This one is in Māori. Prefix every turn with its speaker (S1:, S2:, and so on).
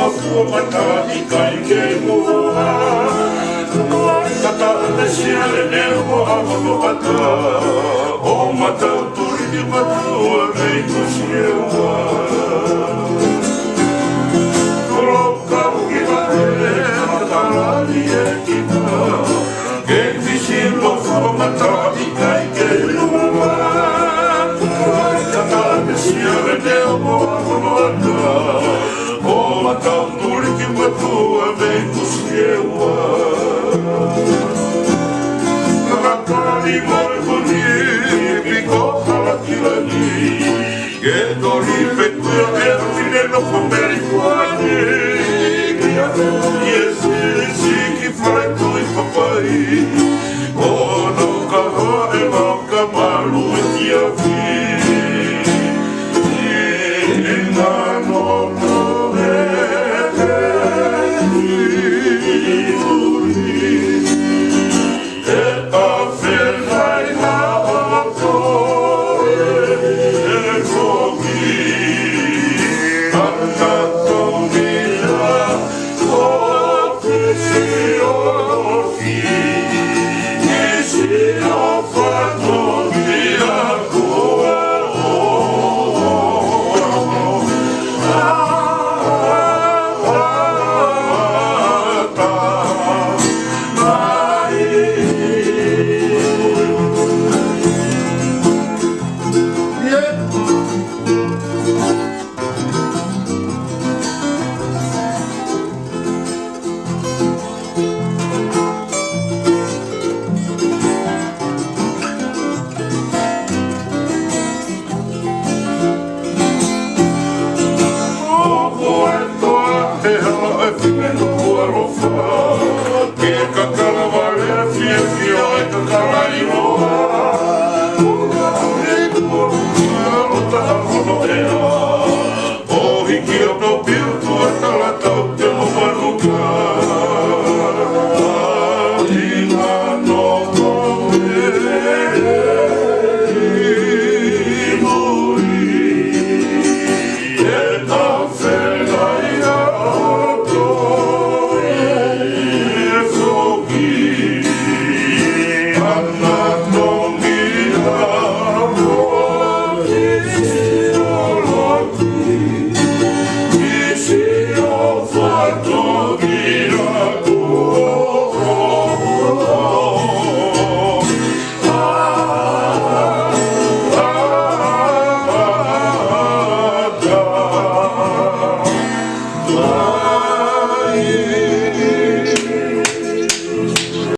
S1: Mafua matani kai ke mua Kata ane siare ne hoa mono ata O matau turi di matua nei kusi e ua Roka uki vare matarani e kita Ke visi mafua matani kai ke mua Kata ane siare ne hoa mono ata O matau turi ki matua nei kusi e ua Nakakani marikuni piko harakirani Ke tori pekua e rafine no pamerikuani Iesi ki whare tui papai O no kaha e mauka malu e tia ki E ngano no Primero